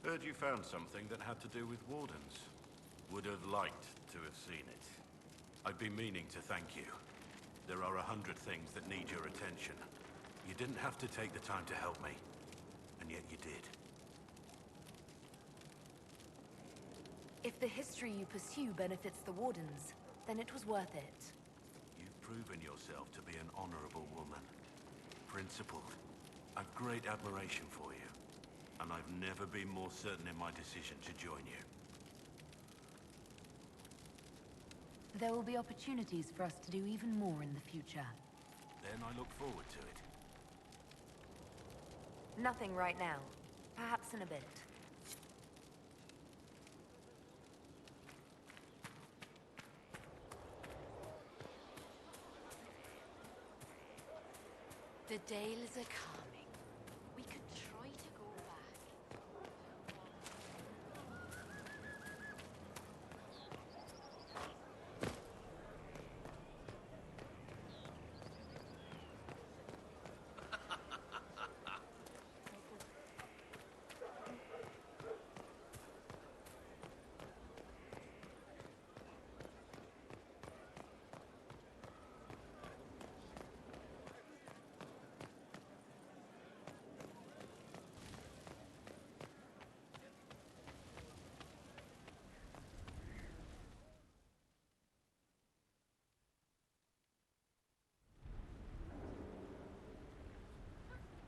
Heard you found something that had to do with wardens. Would have liked to have seen it. I've been meaning to thank you. There are 100 things that need your attention. You didn't have to take the time to help me, and yet you did. If the history you pursue benefits the Wardens, then it was worth it. You've proven yourself to be an honorable woman. Principled. I've great admiration for you. And I've never been more certain in my decision to join you. There will be opportunities for us to do even more in the future. Then I look forward to it. Nothing right now. Perhaps in a bit. The Dales are coming. We could try to go back.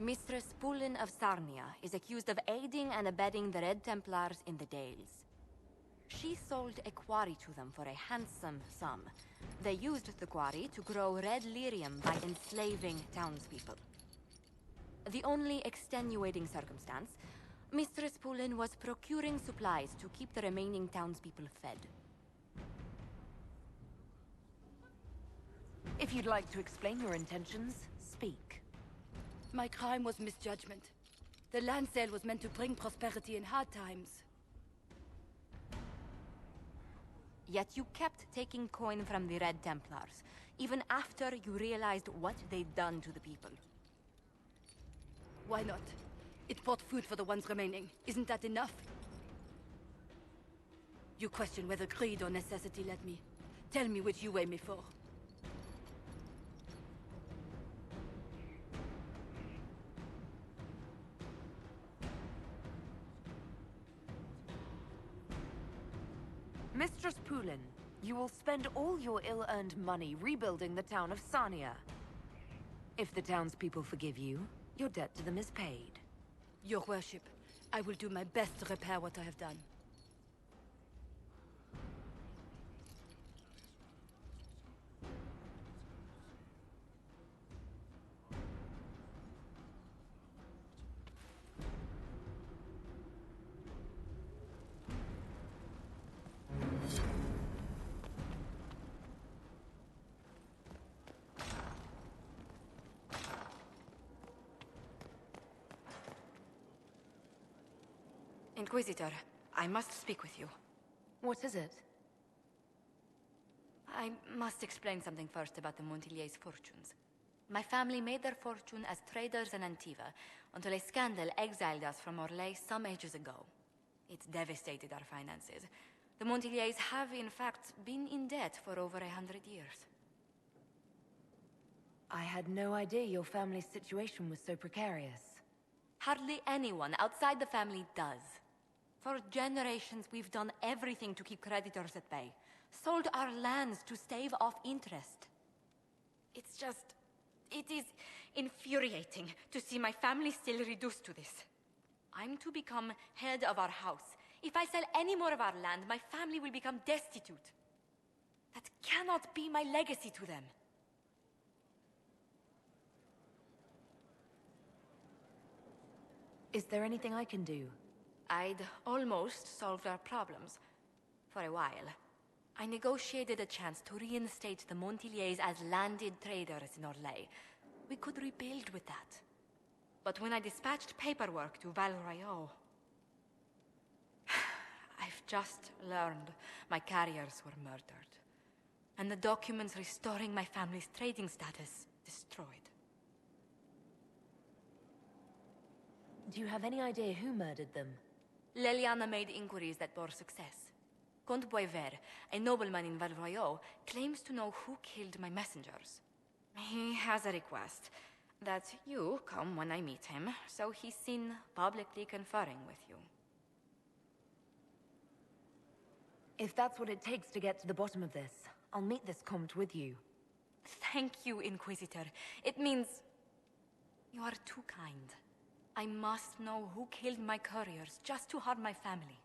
Mistress Pullen of Sarnia is accused of aiding and abetting the Red Templars in the Dales. She sold a quarry to them for a handsome sum. They used the quarry to grow red lyrium by enslaving townspeople. The only extenuating circumstance, Mistress Pullen was procuring supplies to keep the remaining townspeople fed. If you'd like to explain your intentions, speak. My crime was misjudgment. The land sale was meant to bring prosperity in hard times. Yet you kept taking coin from the Red Templars, even after you realized what they'd done to the people. Why not? It bought food for the ones remaining. Isn't that enough? You question whether greed or necessity led me. Tell me which you weigh me for. Mistress Pullen, you will spend all your ill-earned money rebuilding the town of Sarnia. If the townspeople forgive you, your debt to them is paid. Your worship, I will do my best to repair what I have done. Inquisitor, I must speak with you. What is it? I must explain something first about the Montiliers' fortunes. My family made their fortune as traders in Antiva until a scandal exiled us from Orlais some ages ago. It devastated our finances. The Montiliers have, in fact, been in debt for over 100 years. I had no idea your family's situation was so precarious. Hardly anyone outside the family does. For generations, we've done everything to keep creditors at bay. Sold our lands to stave off interest. It is infuriating to see my family still reduced to this. I'm to become head of our house. If I sell any more of our land, my family will become destitute. That cannot be my legacy to them. Is there anything I can do? I'd almost solved our problems. For a while. I negotiated a chance to reinstate the Montiliers as landed traders in Orlais. We could rebuild with that. But when I dispatched paperwork to Val Royeaux, I've just learned my carriers were murdered. And the documents restoring my family's trading status destroyed. Do you have any idea who murdered them? Leliana made inquiries that bore success. Comte Boisvert, a nobleman in Valvoyaux, claims to know who killed my messengers. He has a request that you come when I meet him, so he's seen publicly conferring with you. If that's what it takes to get to the bottom of this, I'll meet this Comte with you. Thank you, Inquisitor. It means you are too kind. I must know who killed my couriers just to harm my family.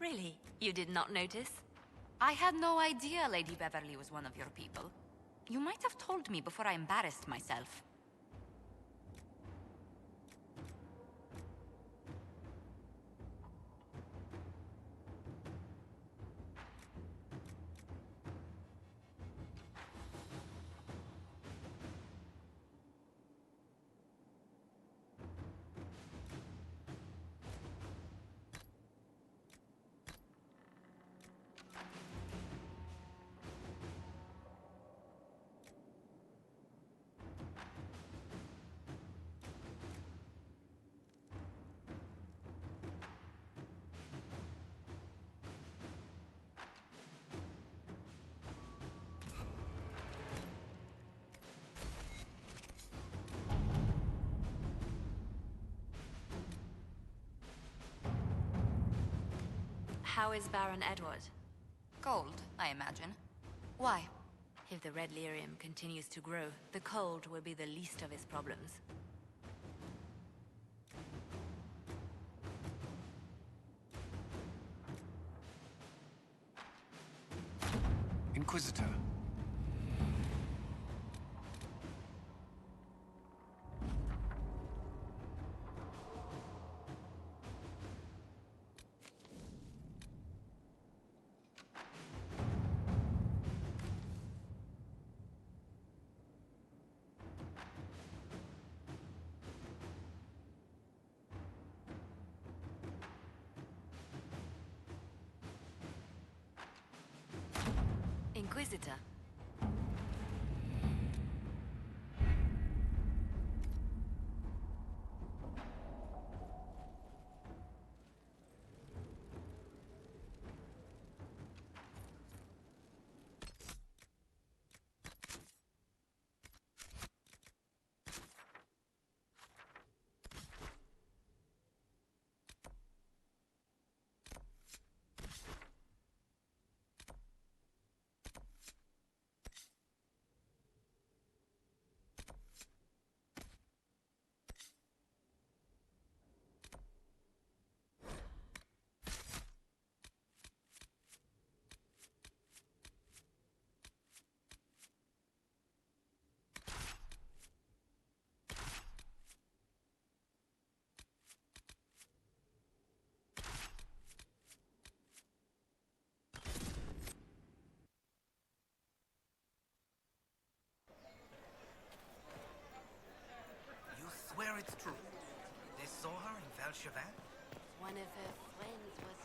Really? You did not notice? I had no idea Lady Beverly was one of your people. You might have told me before I embarrassed myself. How is Baron Edward? Cold, I imagine. Why? If the Red Lyrium continues to grow, the cold will be the least of his problems. Inquisitor. Inquisitor. Swear it's true. They saw her in Valchevin? One of her friends was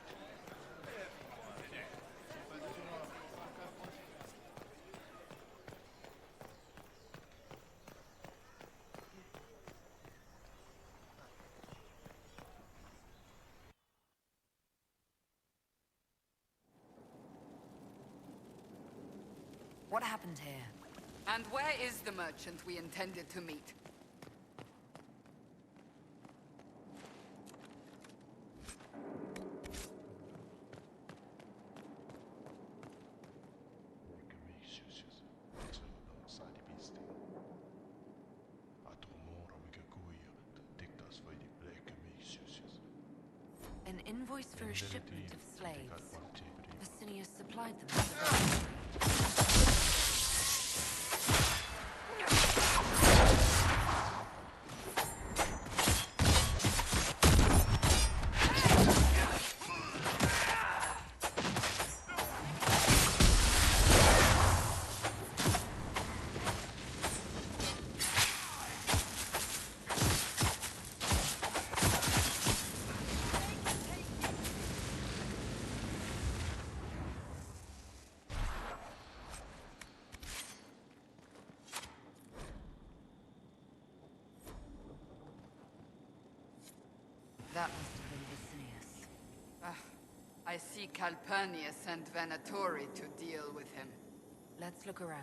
What happened here? And where is the merchant we intended to meet? An invoice for a shipment of slaves. Vasinius supplied them with That must have been Vasinius. I see Calpurnia sent Venatori to deal with him. Let's look around.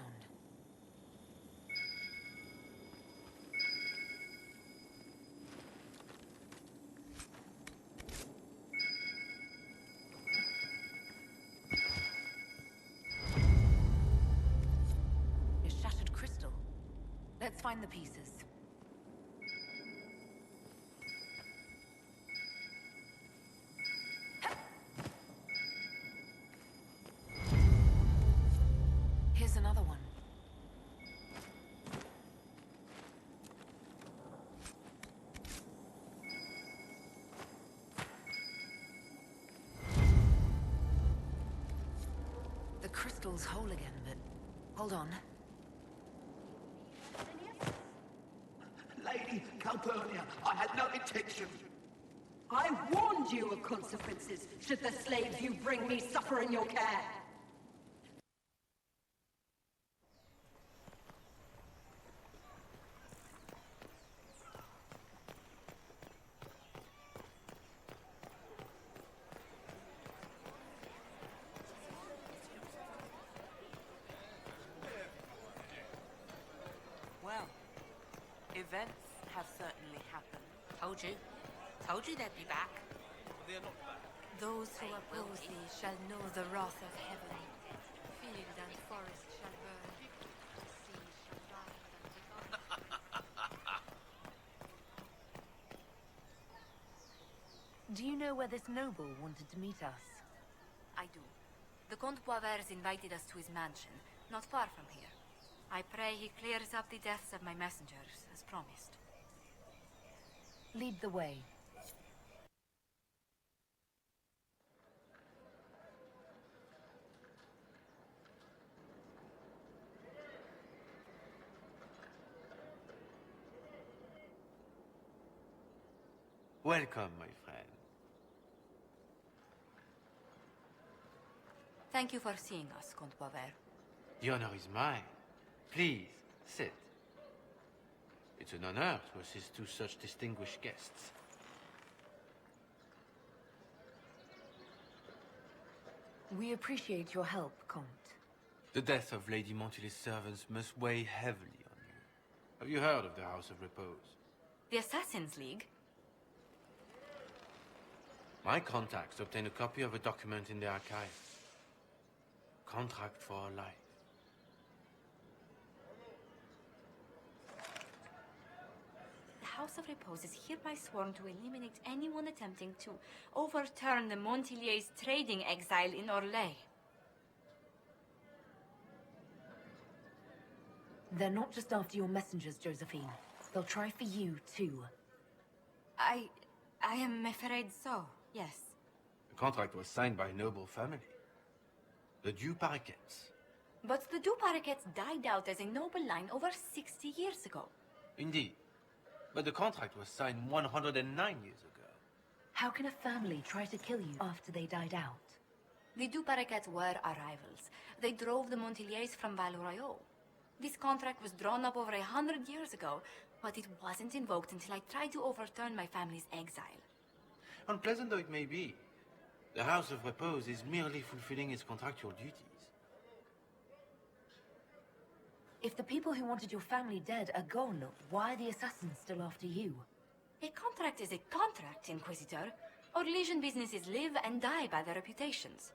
A shattered crystal. Let's find the pieces. Here's another one. The crystal's whole again, but hold on. Lady Calpurnia, I had no intention. I warned you of consequences should the slaves you bring me suffer in your care. Well, events have certainly happened. Told you. Told you they'd be back. They're not back. Those who oppose thee shall know the wrath of heaven. Field and forest shall burn. Sea shall rise and Do you know where this noble wanted to meet us? I do. The Comte Poivers invited us to his mansion, not far from here. I pray he clears up the deaths of my messengers, as promised. Lead the way. Welcome, my friend. Thank you for seeing us, Comte Poivers. The honor is mine. Please, sit. It's an honor to assist two such distinguished guests. We appreciate your help, Comte. The death of Lady Montily's servants must weigh heavily on you. Have you heard of the House of Repose? The Assassin's League? My contacts obtained a copy of a document in the archive. Contract for our life. The House of Repose is hereby sworn to eliminate anyone attempting to overturn the Montiliers' trading exile in Orlais. They're not just after your messengers, Josephine. They'll try for you, too. I am afraid so, yes. The contract was signed by a noble family. The Du Paraquets. But the Du Paraquets died out as a noble line over 60 years ago. Indeed. But the contract was signed 109 years ago. How can a family try to kill you after they died out? The Du Paraquets were our rivals. They drove the Montiliers from Val Royaux. This contract was drawn up over 100 years ago, but it wasn't invoked until I tried to overturn my family's exile. Unpleasant though it may be, the House of Repose is merely fulfilling its contractual duties. If the people who wanted your family dead are gone, why are the assassins still after you? A contract is a contract, Inquisitor. Our Legion businesses live and die by their reputations.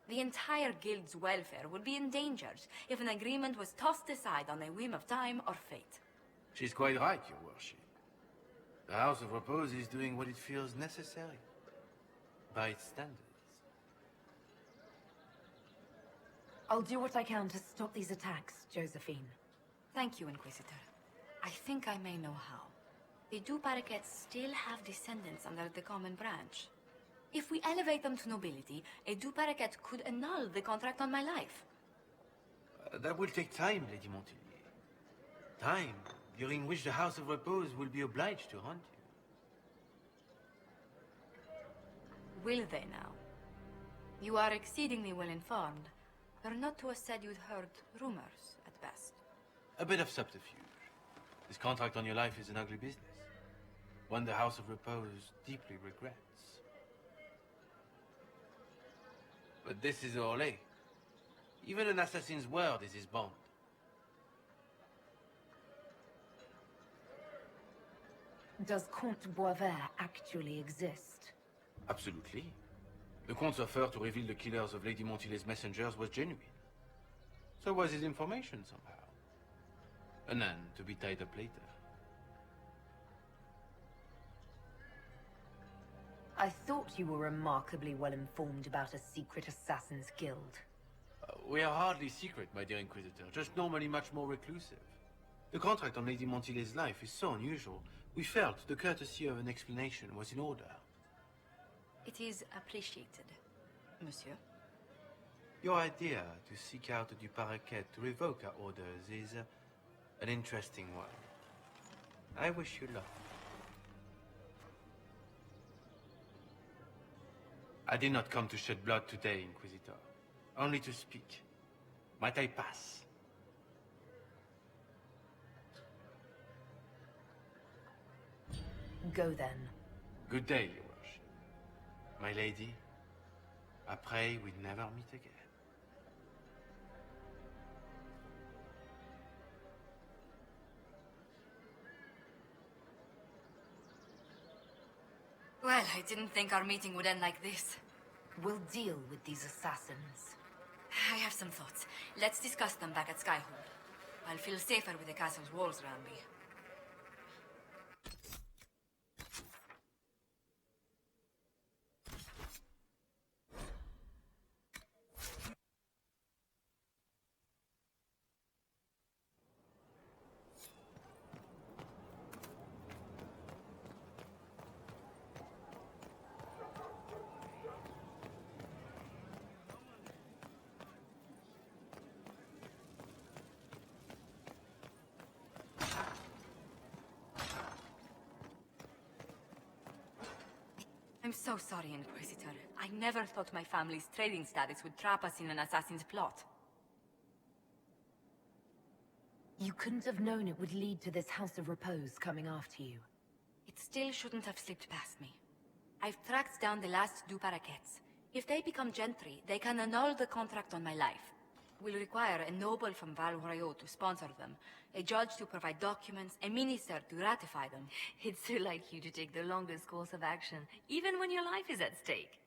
The entire guild's welfare would be endangered if an agreement was tossed aside on a whim of time or fate. She's quite right, Your Worship. The House of Repose is doing what it feels necessary. by its standards. I'll do what I can to stop these attacks, Josephine. Thank you, Inquisitor. I think I may know how. The Du Paraquets still have descendants under the common branch. If we elevate them to nobility, a Du Paraquet could annul the contract on my life. That will take time, Lady Montilier. Time during which the House of Repose will be obliged to hunt you. Will they now? You are exceedingly well informed. You're not to have said you'd heard rumors, at best. A bit of subterfuge. This contract on your life is an ugly business. One the House of Repose deeply regrets. But this is Orlais. Even an assassin's word is his bond. Does Comte Boisvert actually exist? Absolutely. The Comte's offer to reveal the killers of Lady Montilier's messengers was genuine. So was his information somehow. An end to be tied up later. I thought you were remarkably well informed about a secret assassin's guild. We are hardly secret, my dear Inquisitor, just normally much more reclusive. The contract on Lady Montilier's life is so unusual, we felt the courtesy of an explanation was in order. It is appreciated, monsieur. Your idea to seek out a Du Paraquet to revoke our orders is an interesting one. I wish you luck. I did not come to shed blood today, Inquisitor. Only to speak. Might I pass? Go then. Good day, Your Worship. My lady, I pray we never meet again. Well, I didn't think our meeting would end like this. We'll deal with these assassins. I have some thoughts. Let's discuss them back at Skyhold. I'll feel safer with the castle's walls around me. I'm so sorry, Inquisitor. I never thought my family's trading status would trap us in an assassin's plot. You couldn't have known it would lead to this House of Repose coming after you. It still shouldn't have slipped past me. I've tracked down the last Du Paraquets. If they become gentry, they can annul the contract on my life. We'll require a noble from Val Royeaux to sponsor them, a judge to provide documents, a minister to ratify them. It's so like you to take the longest course of action, even when your life is at stake.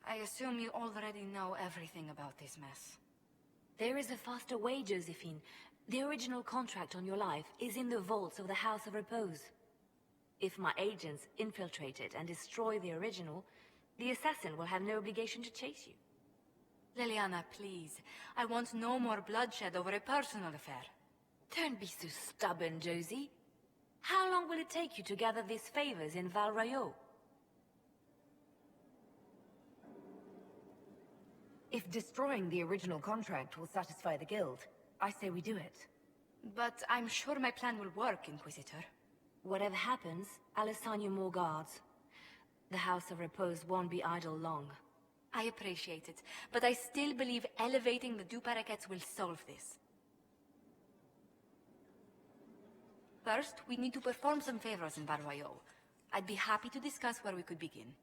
I assume you already know everything about this mess. There is a faster way, Josephine. The original contract on your life is in the vaults of the House of Repose. If my agents infiltrate it and destroy the original, the assassin will have no obligation to chase you. Liliana, please. I want no more bloodshed over a personal affair. Don't be so stubborn, Josie. How long will it take you to gather these favors in Val Royeaux? If destroying the original contract will satisfy the guild, I say we do it. But I'm sure my plan will work, Inquisitor. Whatever happens, I'll assign you more guards. The House of Repose won't be idle long. I appreciate it, but I still believe elevating the Du Paraquets will solve this. First, we need to perform some favors in Val Royeaux. I'd be happy to discuss where we could begin.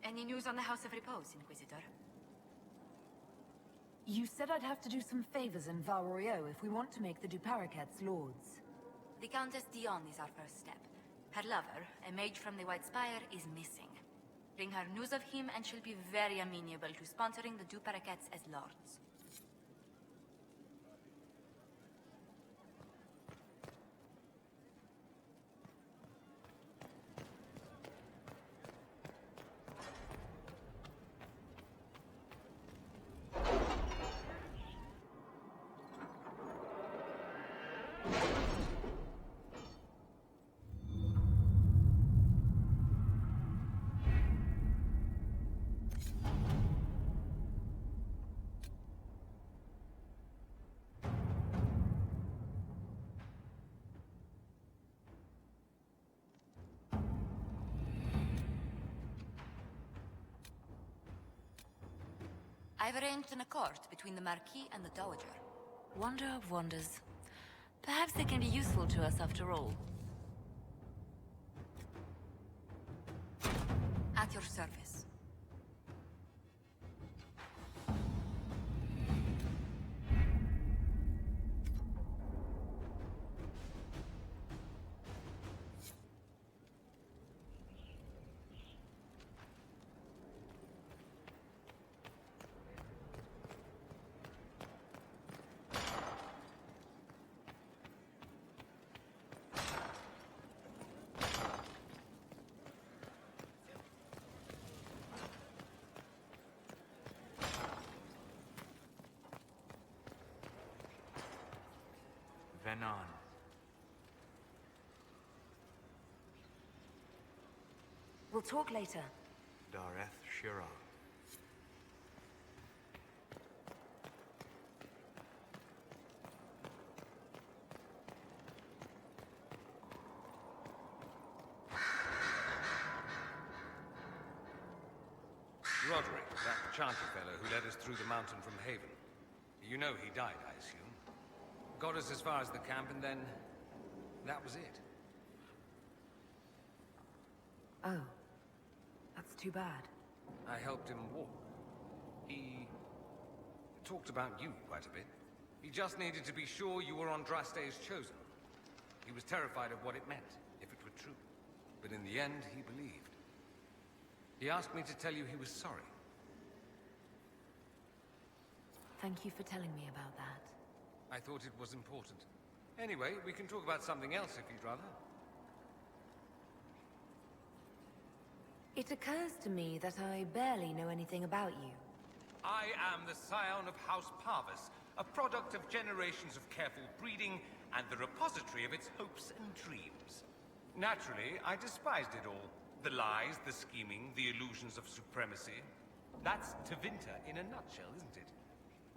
Any news on the House of Repose, Inquisitor? You said I'd have to do some favors in Val Royeaux if we want to make the Du Paraquets lords. The Countess Dion is our first step. Her lover, a mage from the White Spire, is missing. Bring her news of him and she'll be very amenable to sponsoring the Du Paraquets as lords. I've arranged an accord between the Marquis and the Dowager. Wonder of wonders. Perhaps they can be useful to us after all. At your service. Venon. We'll talk later. Dareth Shira. Roderick, that chanter fellow who led us through the mountain from Haven. You know he died, I assume. Got us as far as the camp, and then... that was it. Oh. That's too bad. I helped him walk. He... talked about you quite a bit. He just needed to be sure you were Andraste's chosen. He was terrified of what it meant, if it were true. But in the end, he believed. He asked me to tell you he was sorry. Thank you for telling me about that. I thought it was important. Anyway, we can talk about something else if you'd rather. It occurs to me that I barely know anything about you. I am the scion of House Parvis, a product of generations of careful breeding and the repository of its hopes and dreams. Naturally, I despised it all. The lies, the scheming, the illusions of supremacy. That's Tevinter in a nutshell, isn't it?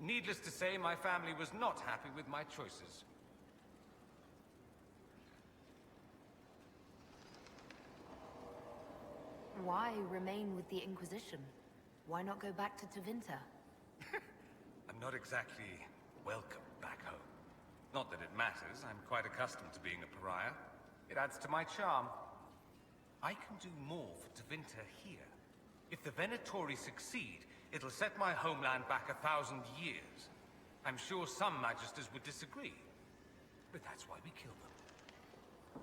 Needless to say, my family was not happy with my choices. Why remain with the Inquisition? Why not go back to Tevinter? I'm not exactly welcome back home. Not that it matters, I'm quite accustomed to being a pariah. It adds to my charm. I can do more for Tevinter here. If the Venatori succeed, it'll set my homeland back 1,000 years. I'm sure some Magisters would disagree, but that's why we kill them.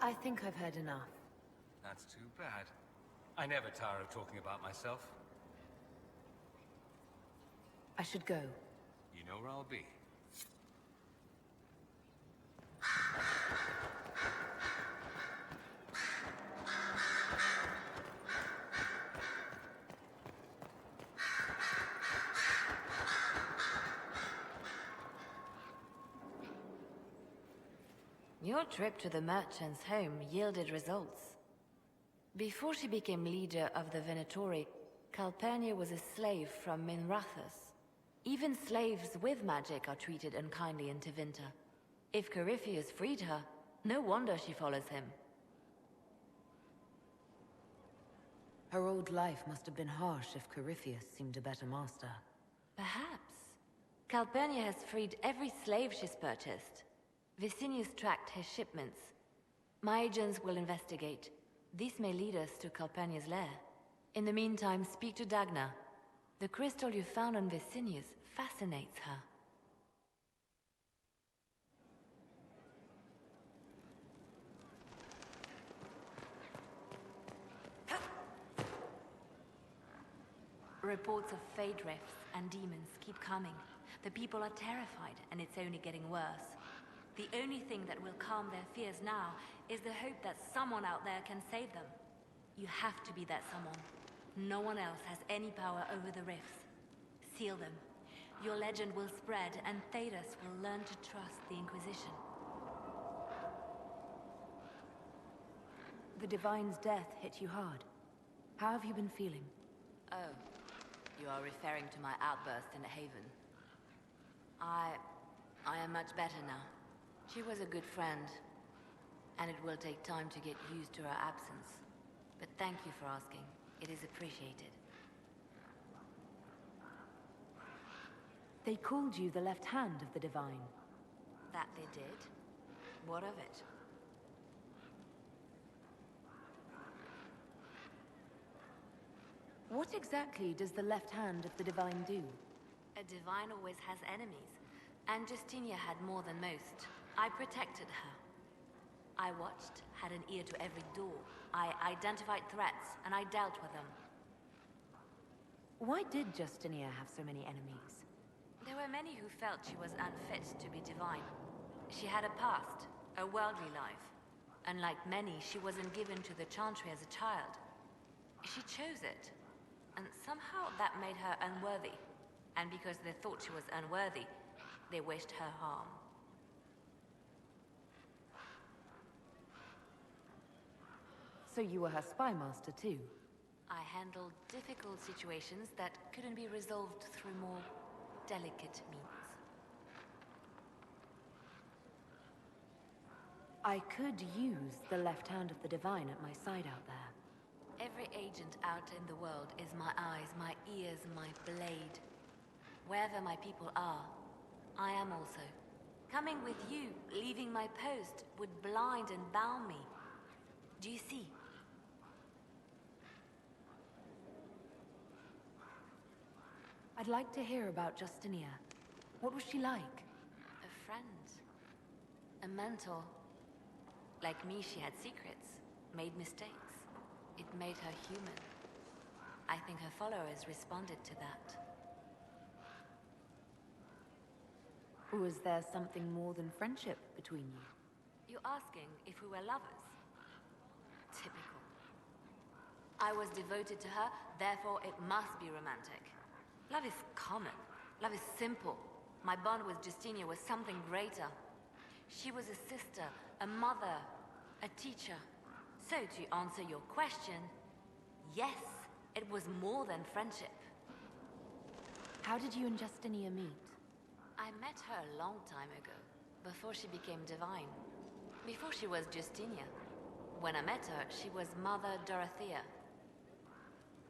I think I've heard enough. That's too bad. I never tire of talking about myself. I should go. You know where I'll be. Your trip to the merchant's home yielded results. Before she became leader of the Venatori, Calpurnia was a slave from Minrathous. Even slaves with magic are treated unkindly in Tevinter. If Corypheus freed her, no wonder she follows him. Her old life must have been harsh if Corypheus seemed a better master. Perhaps. Calpurnia has freed every slave she's purchased. Vicinius tracked his shipments. My agents will investigate. This may lead us to Calpurnia's lair. In the meantime, speak to Dagna. The crystal you found on Vicinius fascinates her. Reports of fade rifts and demons keep coming. The people are terrified, and it's only getting worse. The only thing that will calm their fears now is the hope that someone out there can save them. You have to be that someone. No one else has any power over the rifts. Seal them. Your legend will spread, and Thedas will learn to trust the Inquisition. The Divine's death hit you hard. How have you been feeling? Oh, you are referring to my outburst in Haven. I am much better now. She was a good friend, and it will take time to get used to her absence. But thank you for asking. It is appreciated. They called you the left hand of the Divine. That they did? What of it? What exactly does the left hand of the Divine do? A Divine always has enemies, and Justinia had more than most. I protected her. I watched, had an ear to every door. I identified threats, and I dealt with them. Why did Justinia have so many enemies? There were many who felt she was unfit to be divine. She had a past, a worldly life. Unlike many, she wasn't given to the Chantry as a child. She chose it, and somehow that made her unworthy. And because they thought she was unworthy, they wished her harm. So you were her spy master too? I handled difficult situations that couldn't be resolved through more delicate means. I could use the left hand of the Divine at my side out there. Every agent out in the world is my eyes, my ears, my blade. Wherever my people are, I am also. Coming with you, leaving my post, would blind and bound me. Do you see? I'd like to hear about Justinia. What was she like? A friend. A mentor. Like me, she had secrets, made mistakes. It made her human. I think her followers responded to that. Was there something more than friendship between you? You're asking if we were lovers? Typical. I was devoted to her, therefore it must be romantic. Love is common. Love is simple. My bond with Justinia was something greater. She was a sister, a mother, a teacher. So to answer your question, yes, it was more than friendship. How did you and Justinia meet? I met her a long time ago, before she became divine. Before she was Justinia. When I met her, she was Mother Dorothea.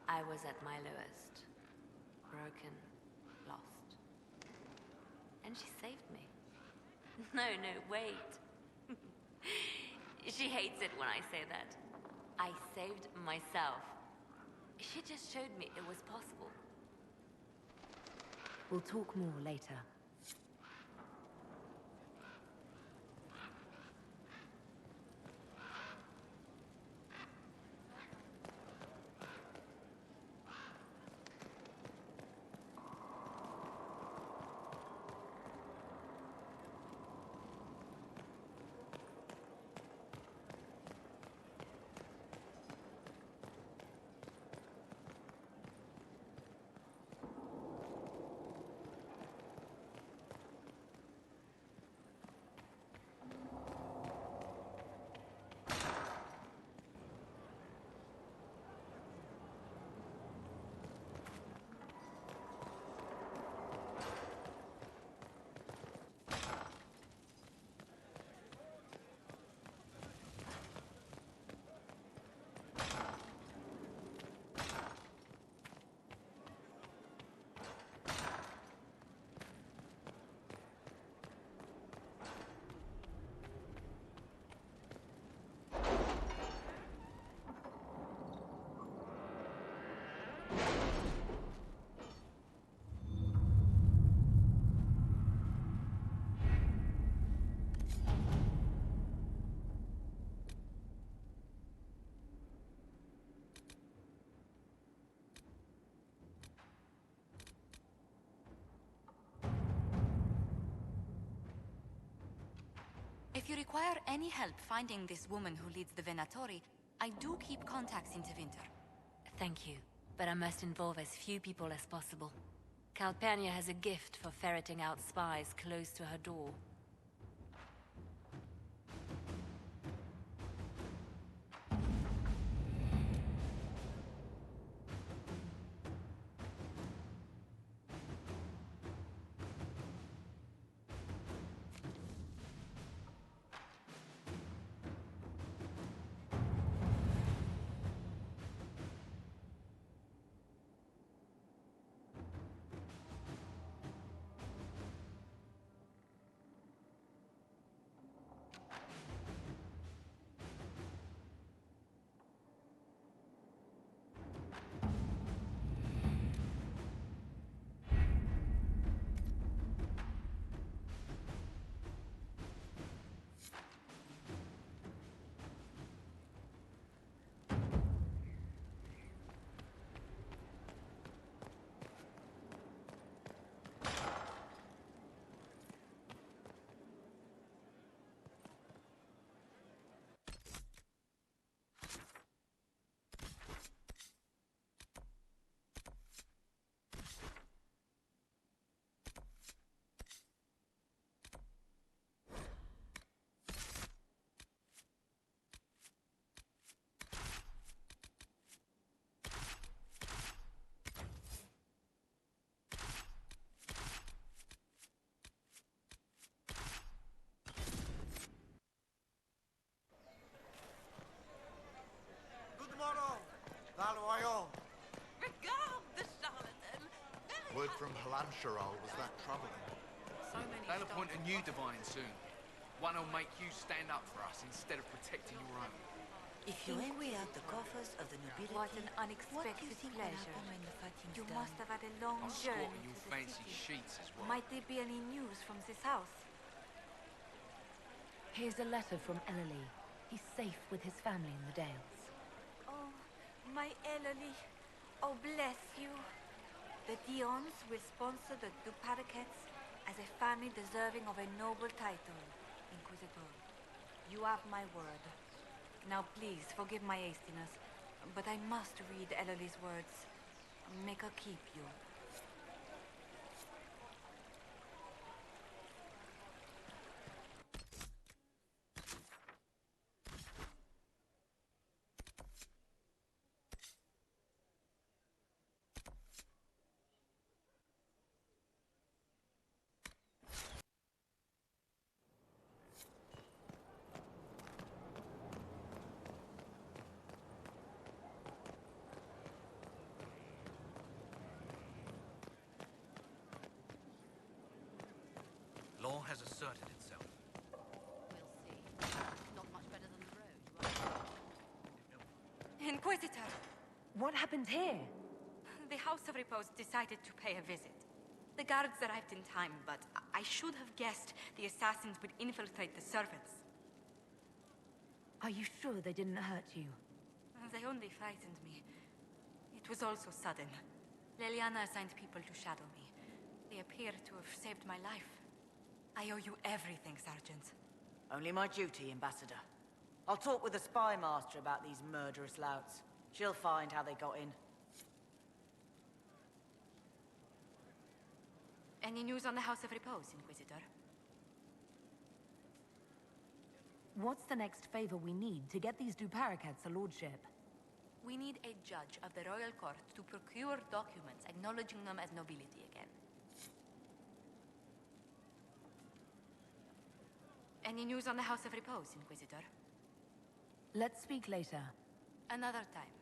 I was at my lowest. Broken, lost. And she saved me. No, wait. She hates it when I say that. I saved myself. She just showed me it was possible. We'll talk more later. If you require any help finding this woman who leads the Venatori, I do keep contacts in Tevinter. Thank you, but I must involve as few people as possible. Calpurnia has a gift for ferreting out spies close to her door. from Halancheral was that troubling. They'll appoint a new divine soon. One who'll make you stand up for us instead of protecting your own. If you empty out the coffers of the nobility, What an unexpected pleasure. You must have had a long I'll squat journey in your to the fancy city. sheets as well. Might there be any news from this house? Here's a letter from Ellery. He's safe with his family in the Dales. Oh, my Ellery. Oh, bless you. The Dions will sponsor the Duparakets as a family deserving of a noble title, Inquisitor. You have my word. Now please, forgive my hastiness, but I must read Ellery's words. Make her keep you. Law has asserted itself. We'll see. Not much better than the road, right? Inquisitor! What happened here? The House of Repose decided to pay a visit. The guards arrived in time, but I should have guessed the assassins would infiltrate the servants. Are you sure they didn't hurt you? They only frightened me. It was all so sudden. Leliana assigned people to shadow me. They appear to have saved my life. I owe you everything, Sergeant. Only my duty, Ambassador. I'll talk with the spy master about these murderous louts. She'll find how they got in. Any news on the House of Repose, Inquisitor? What's the next favor we need to get these Duparakets a lordship? We need a judge of the royal court to procure documents acknowledging them as nobility again. Any news on the House of Repose, Inquisitor? Let's speak later. Another time.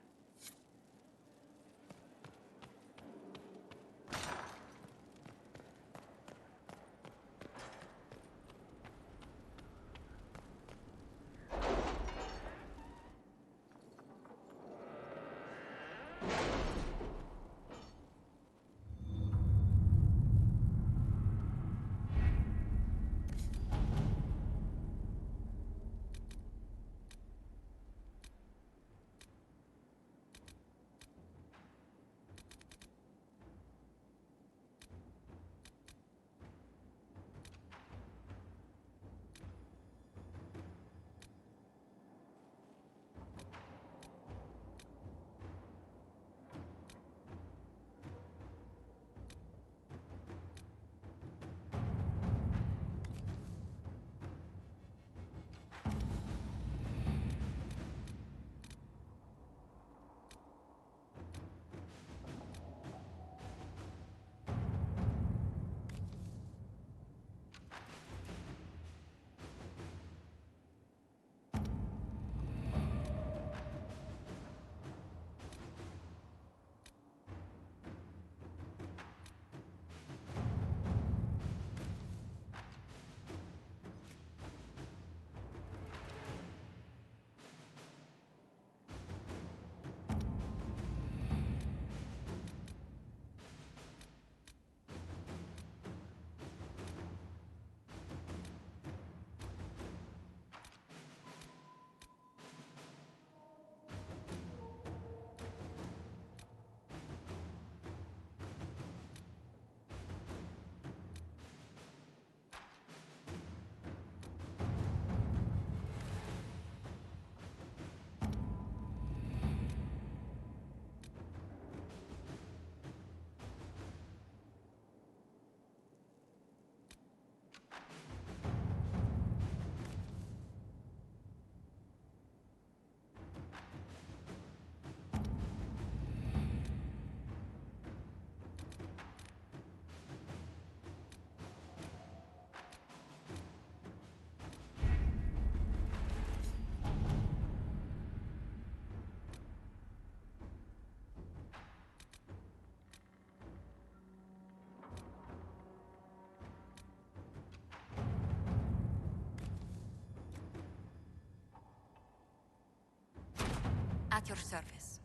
your service.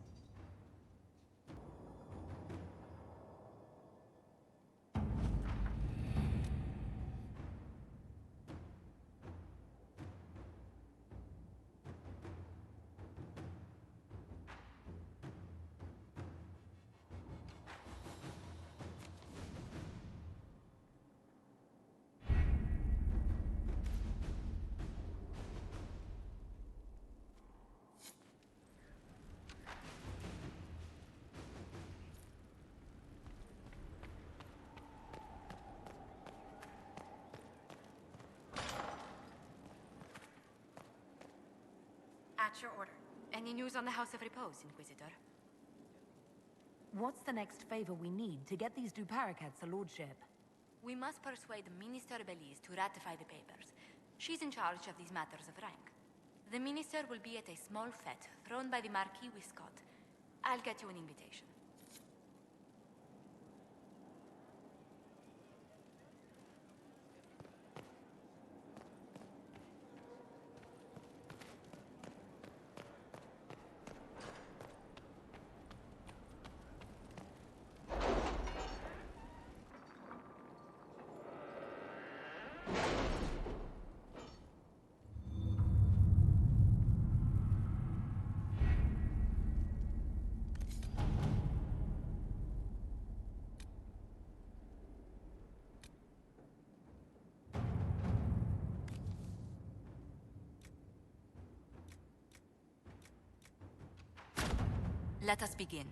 At your order. Any news on the House of Repose, Inquisitor? What's the next favor we need to get these Duparacats a lordship? We must persuade Minister Belize to ratify the papers. She's in charge of these matters of rank. The minister will be at a small fete thrown by the Marquis Wiscott. I'll get you an invitation. Let us begin.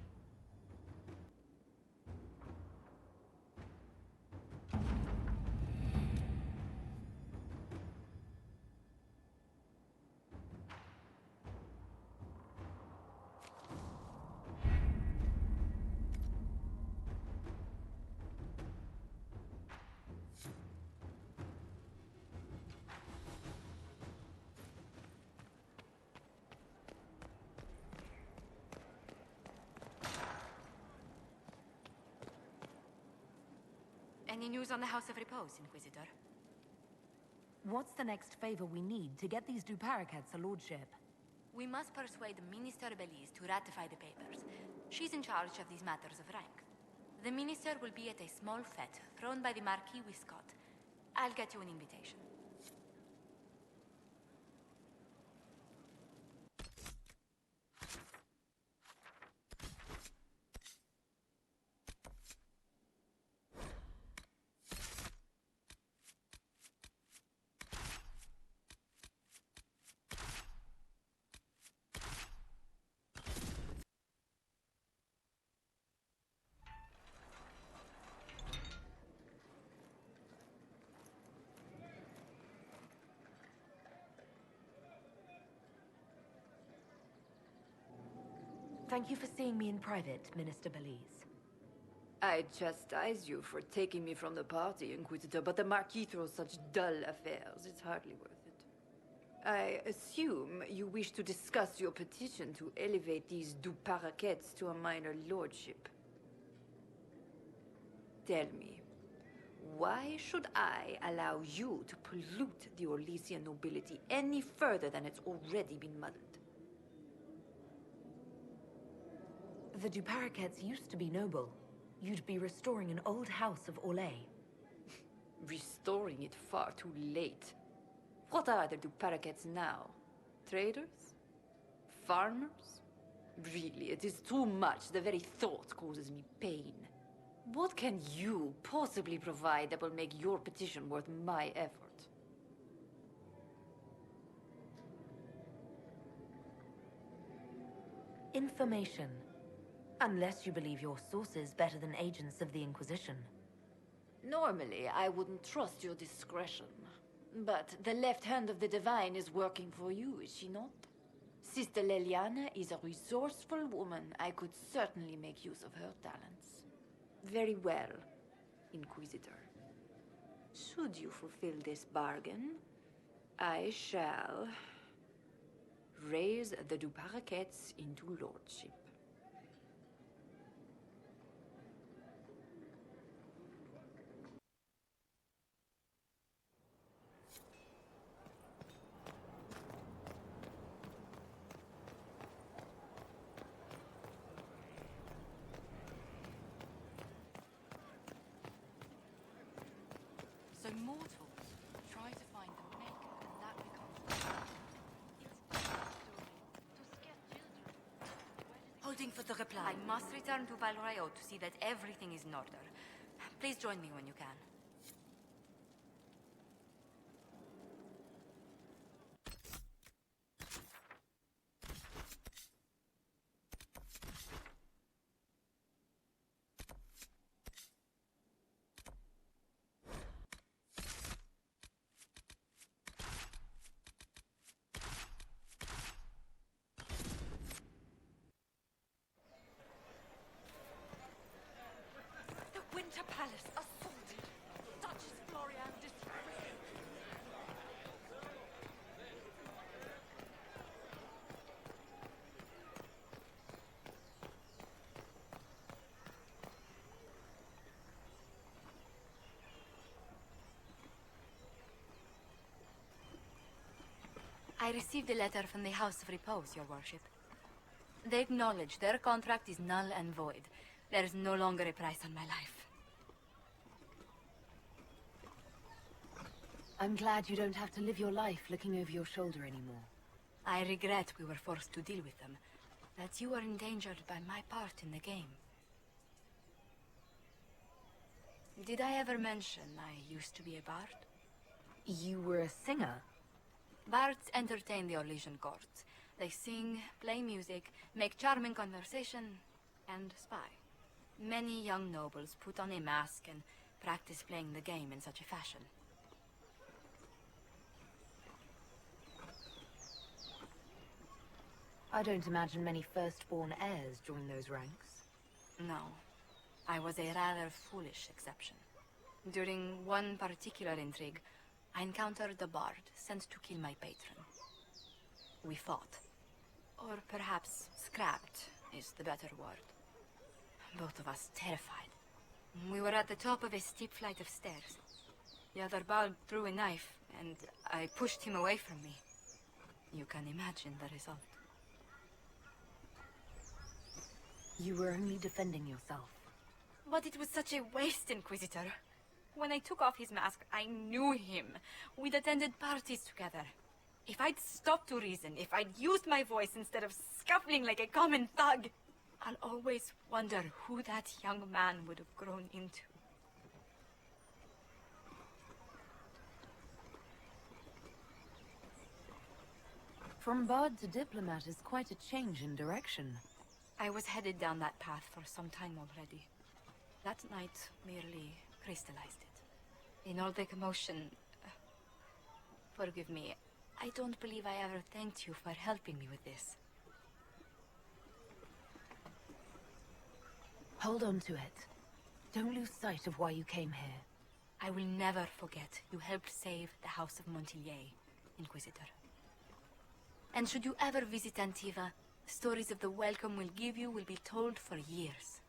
Any news on the House of Repose, Inquisitor? What's the next favor we need to get these Duparacats a lordship? We must persuade Minister Belize to ratify the papers. She's in charge of these matters of rank. The minister will be at a small fete thrown by the Marquis Wiscott. I'll get you an invitation. Thank you for seeing me in private, Minister Belize. I chastise you for taking me from the party, Inquisitor, but the Marquis throws such dull affairs. It's hardly worth it. I assume you wish to discuss your petition to elevate these Duparacats to a minor lordship. Tell me, why should I allow you to pollute the Orlesian nobility any further than it's already been muddled? The Duparacats used to be noble. You'd be restoring an old house of Orlais. Restoring it far too late. What are the Duparacats now? Traders? Farmers? Really, it is too much. The very thought causes me pain. What can you possibly provide that will make your petition worth my effort? Information. Unless you believe your sources better than agents of the Inquisition. Normally, I wouldn't trust your discretion. But the left hand of the Divine is working for you, is she not? Sister Leliana is a resourceful woman. I could certainly make use of her talents. Very well, Inquisitor. Should you fulfill this bargain, I shall raise the Duparacats into lordship. mortals try to find the Maker, and that becomes it's just a story to scare children. Holding for the reply. I must return to Valrayo to see that everything is in order. Please join me when you can. Winter Palace assaulted. Duchess Florian disgraced. I received a letter from the House of Repose, Your Worship. They acknowledge their contract is null and void. There is no longer a price on my life. I'm glad you don't have to live your life looking over your shoulder anymore. I regret we were forced to deal with them, that you were endangered by my part in the game. Did I ever mention I used to be a bard? You were a singer? Bards entertain the Orlesian court. They sing, play music, make charming conversation, and spy. Many young nobles put on a mask and practice playing the game in such a fashion. I don't imagine many firstborn heirs join those ranks. No. I was a rather foolish exception. During one particular intrigue, I encountered a bard sent to kill my patron. We fought. Or perhaps scrapped is the better word. Both of us terrified. We were at the top of a steep flight of stairs. The other bard drew a knife, and I pushed him away from me. You can imagine the result. You were only defending yourself. But it was such a waste, Inquisitor. When I took off his mask, I knew him. We'd attended parties together. If I'd stopped to reason, if I'd used my voice instead of scuffling like a common thug, I'll always wonder who that young man would have grown into. From bard to diplomat is quite a change in direction. I was headed down that path for some time already. That night merely crystallized it. In all the commotion... forgive me, I don't believe I ever thanked you for helping me with this. Hold on to it. Don't lose sight of why you came here. I will never forget you helped save the House of Montilier, Inquisitor. And should you ever visit Antiva, stories of the welcome we'll give you will be told for years.